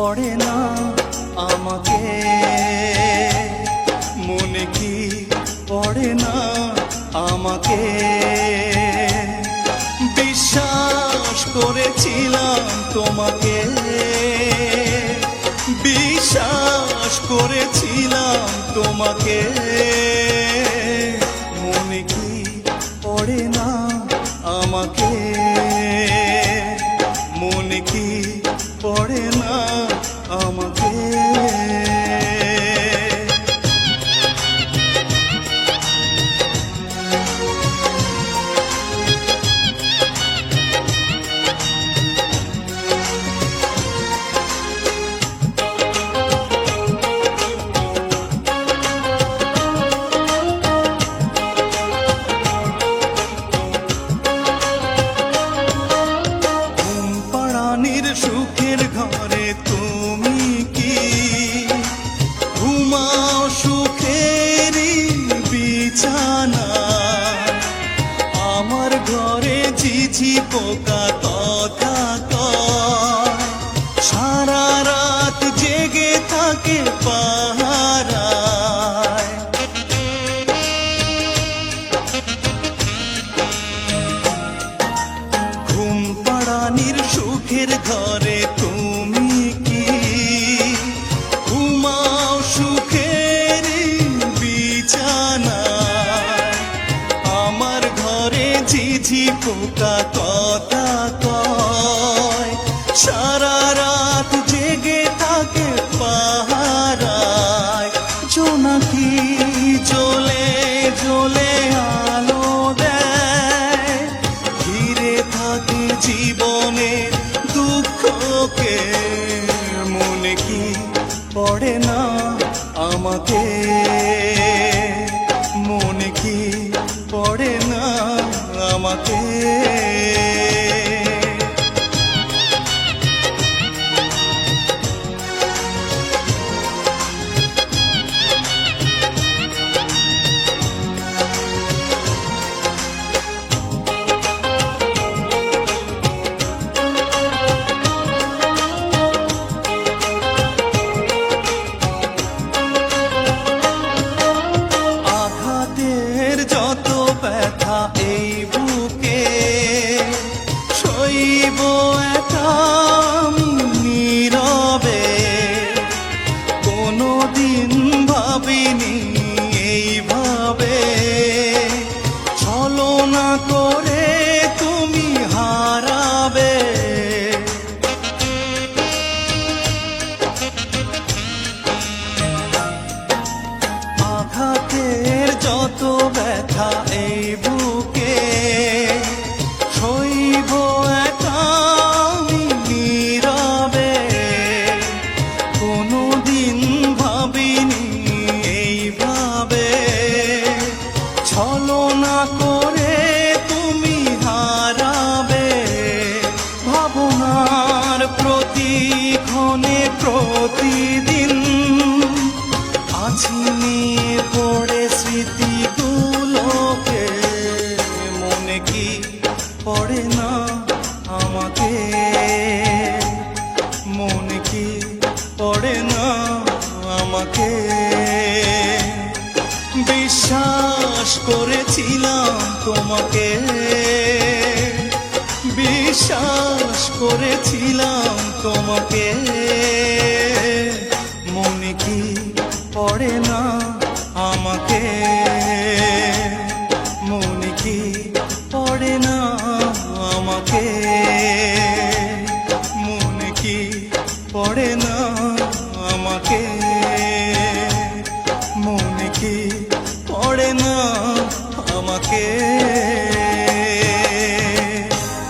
পড়ে না আমাকে, মনে কি পড়ে না আমাকে। বিশ্বাস করেছিলাম তোমাকে, বিশ্বাস করেছিলাম তোমাকে, মনে কি পড়ে না আমাকে, মনে কি পড়ে না আমাকে। সুখের ঘরে তুমি কি ঘুমাও সুখেরই বিছানা, আমার ঘরে ঝিঝি পোকা কথা কয়, সারা রাত জেগে থাকে পাহারায়। ঘুম পাড়ানির সুখের ঘরে তুমি কি ঘুমাও সুখের বিছানা, আমার ঘরে ঝিঝি পোকা কথা কয়, সারা রাত জেগে থাকে পাহারায়। জোনাকি জ্বলে জ্বলে আলো দেয়, ঘিরে থাকে জীবনের দুঃখকে, মনে কি পড়ে না আমাকে, মনে কি পড়ে না আমাকে। যত ব্যথা এই বুকে সইব একা নীরবে, কোনোদিন ভাবিনি এইভাবে ছলনা করে তুমি হারাবে। আঘাতের যত ব্যথা এই বুকে সইব একা নীরবে, কোনোদিন ভাবিনি এইভাবে ছলনা করে তুমি হারাবে। ভাবনার প্রতিক্ষণে প্রতিদিন আছি নিয়ে পড়ে স্মৃতিগুলোকে, মনে কি পড়ে না আমাকে, মনে কি পড়ে না আমাকে। বিশ্বাস করেছিলাম তোমাকে, বিশ্বাস করেছিলাম তোমাকে, মনে কি পড়ে না আমাকে, মনে কি পড়ে না আমাকে, মনে কি পড়ে না আমাকে।